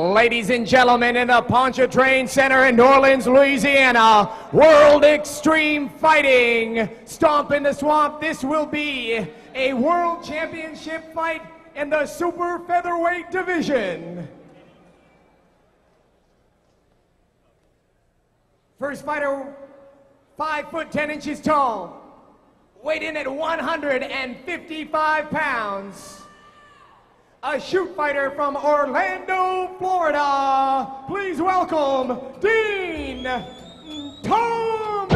Ladies and gentlemen, in the Pontchartrain Center in New Orleans, Louisiana, World Extreme Fighting. Stomp in the Swamp. This will be a World Championship fight in the Super Featherweight division. First fighter, 5 foot 10 inches tall, weighed in at 155 pounds. A shoot fighter from Orlando, Florida. Please welcome Dean Thomas.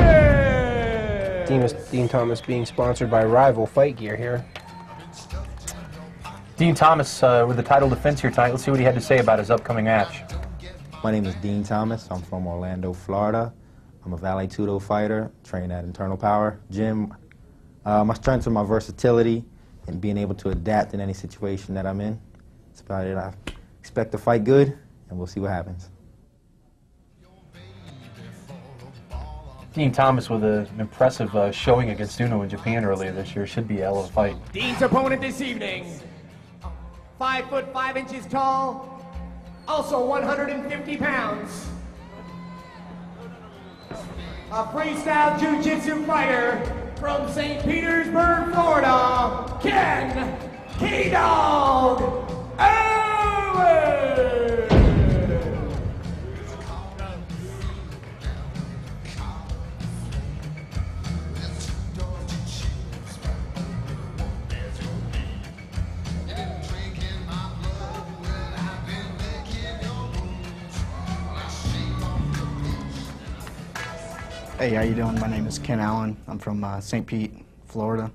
Dean Thomas being sponsored by Rival Fight Gear here. Dean Thomas with the title defense here tonight. Let's see what he had to say about his upcoming match. My name is Dean Thomas. I'm from Orlando, Florida. I'm a Vale Tudo fighter, trained at Internal Power Gym. My strengths are my versatility and being able to adapt in any situation that I'm in. That's about it. I expect to fight good, and we'll see what happens. Dean Thomas with an impressive showing against Uno in Japan earlier this year. Should be a hell of a fight. Dean's opponent this evening, 5 foot 5 inches tall, also 150 pounds. A freestyle jiu-jitsu fighter from St. Petersburg, Florida, Ken K-Dog Allen. Hey, how you doing? My name is Ken Allen. I'm from St. Pete, Florida.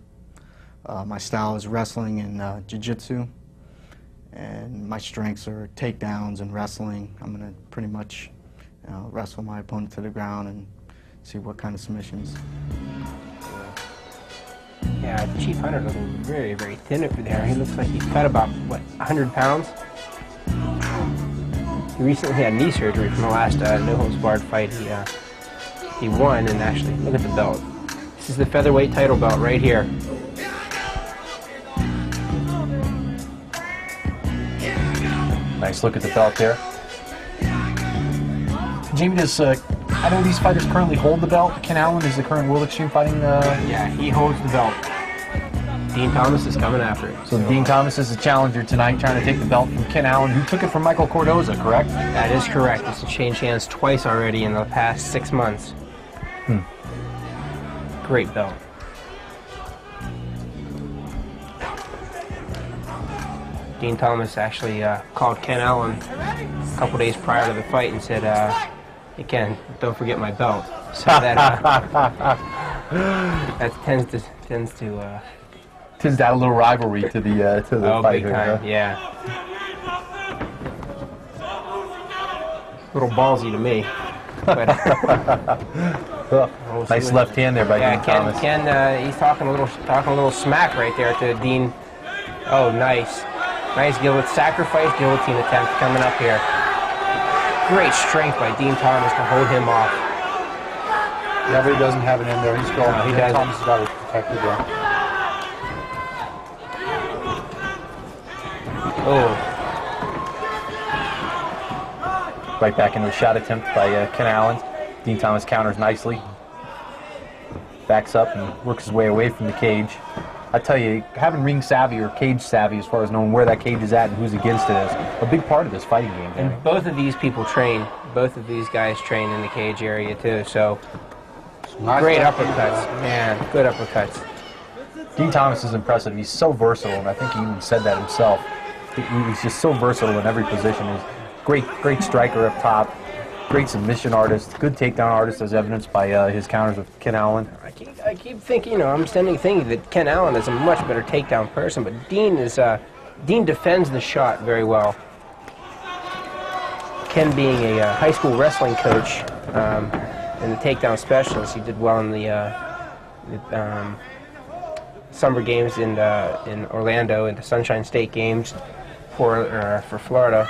My style is wrestling and jiu-jitsu, and my strengths are takedowns and wrestling. I'm going to pretty much wrestle my opponent to the ground and see what kind of submissions. Yeah, Chief Hunter looking very, very thin over there. He looks like he's cut about, what, 100 pounds? He recently had knee surgery from the last no-holds-barred fight. He won, and actually, look at the belt. This is the featherweight title belt right here. Nice look at the belt there. Jamie, does I know these fighters currently hold the belt. Ken Allen is the current World Extreme Fighting. Yeah, he holds the belt. Dean Thomas is coming after it. So Dean Thomas is the challenger tonight, trying to take the belt from Ken Allen, who took it from Michael Cordoza, correct? That is correct. It's changed hands twice already in the past 6 months. Great belt. Dean Thomas actually called Ken Allen a couple days prior to the fight and said, "Hey Ken, don't forget my belt." So that that tends to add a little rivalry to the fight. Big time, yeah. A little ballsy to me. But nice left hand there by Dean Thomas. Ken, he's talking a little smack right there to Dean. Oh, nice sacrifice guillotine attempt coming up here. Great strength by Dean Thomas to hold him off. Yeah, but he doesn't have it in there. He's going. He does. Thomas has got it protected there. Oh. Right back into a shot attempt by Ken Allen. Dean Thomas counters nicely. Backs up and works his way away from the cage. I tell you, having ring savvy or cage savvy as far as knowing where that cage is at and who's against it is a big part of this fighting game. And both of these people train. Both of these guys train in the cage area too. So great uppercuts, man. Good uppercuts. Dean Thomas is impressive. He's so versatile, and I think he even said that himself. He's just so versatile in every position. He's great striker up top, great submission artist, good takedown artist, as evidenced by his counters with Ken Allen. I keep thinking, I'm thinking that Ken Allen is a much better takedown person, but Dean defends the shot very well. Ken being a high school wrestling coach and the takedown specialist, he did well in the summer games in Orlando and the Sunshine State games for Florida.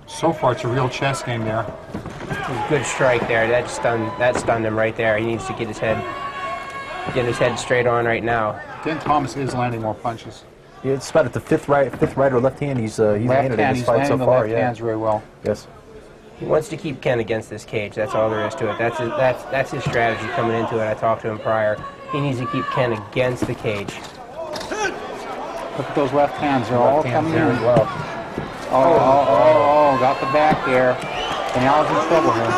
So far, it's a real chess game there. Good strike there. That stunned him right there. He needs to get his head straight on right now. Dean Thomas is landing more punches. It's about at the fifth right or left hand. He's landed in this fight so far. Left hands very well. Yes. He wants to keep Ken against this cage. That's all there is to it. That's his strategy coming into it. I talked to him prior. He needs to keep Ken against the cage. Look at those left hands. They're all coming in. Well. Oh, got the back there. And Allen's in trouble here.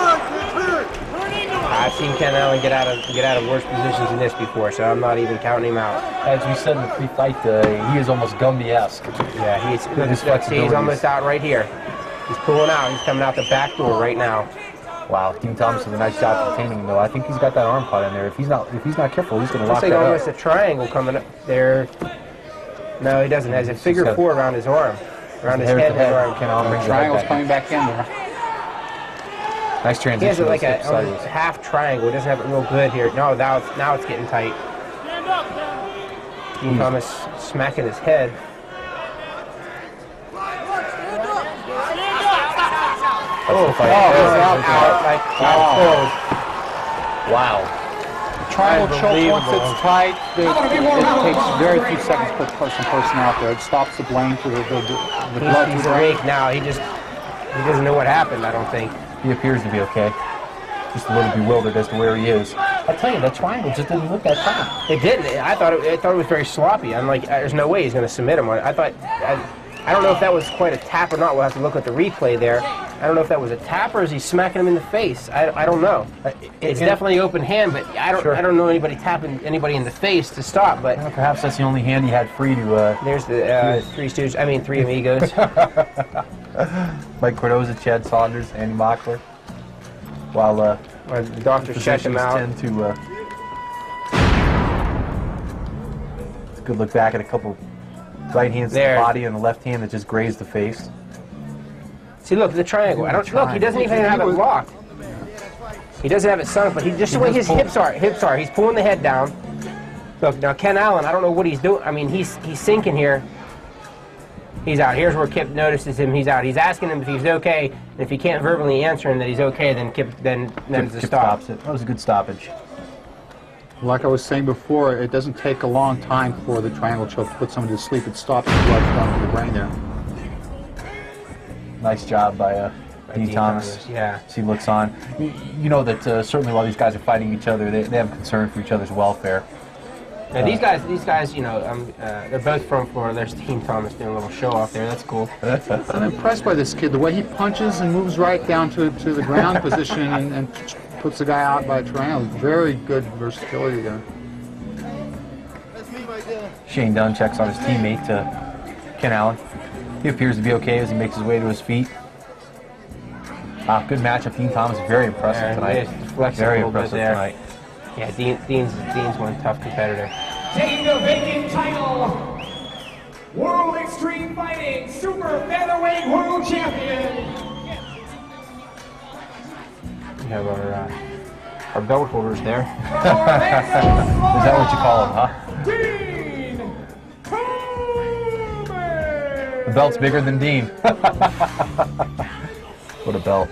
I've seen Ken Allen get out of worse positions than this before, so I'm not even counting him out. As we said in the pre-fight, he is almost Gumby-esque. Yeah, he's almost out right here. He's pulling out. He's coming out the back door right now. Wow, Dean Thomas did a nice job containing him, though. I think he's got that arm caught in there. If he's not careful, he's going to lock that up. Looks like almost a triangle coming up there. No, he doesn't. He has a figure 4 around his arm, around his head and arm. The triangle's coming back in there. Nice transition. He has like a half triangle. He doesn't have it real good here. No, now it's getting tight. Dean Thomas smacking his head. Wow. Triangle choke, once it's tight, it takes very few seconds to put some person out there. It stops the blame for the blood. He's awake now. He doesn't know what happened, I don't think. He appears to be okay. Just a little bewildered as to where he is. I tell you, that triangle just didn't look that tight. It didn't. I thought it was very sloppy. I'm like, there's no way he's going to submit him. I don't know if that was quite a tap or not. We'll have to look at the replay there. I don't know if that was a tap or is he smacking him in the face. I don't know. It's definitely open hand, but I don't know anybody tapping anybody in the face to stop. But perhaps that's the only hand he had free to. There's the Three Amigos. Mike Cordoza, Chad Saunders, Andy Mockler. While the doctors check him out. Tend to. It's a good look back at a couple right hands to the body and the left hand that just grazed the face. See, look, the triangle. Look, he doesn't even have it locked. He doesn't have it sunk, but just the way his hips are. He's pulling the head down. Look, now Ken Allen, I don't know what he's doing. I mean, he's sinking here. He's out. Here's where Kip notices him. He's out. He's asking him if he's okay, and if he can't verbally answer him that he's okay, then Kip stops it. That was a good stoppage. Like I was saying before, it doesn't take a long time for the triangle choke to put somebody to sleep. It stops the blood flowing to the brain there. Nice job by Dean Thomas. Yeah. As he looks on. You know that certainly while these guys are fighting each other, they have concern for each other's welfare. Now, these guys, you know, they're both from Florida. There's Dean Thomas doing a little show off there. That's cool. I'm impressed by this kid. The way he punches and moves right down to the ground position and puts the guy out by a triangle. Very good versatility there. Shane Dunn checks on his teammate, Ken Allen. He appears to be okay as he makes his way to his feet. Good matchup. Dean Thomas very impressive tonight. Very impressive tonight. Yeah, Dean's one tough competitor. Taking the vacant title, World Extreme Fighting Super Featherweight World Champion. We have our belt holders there. Is that what you call them, huh? Dean Thomas. The belt's bigger than Dean. What a belt.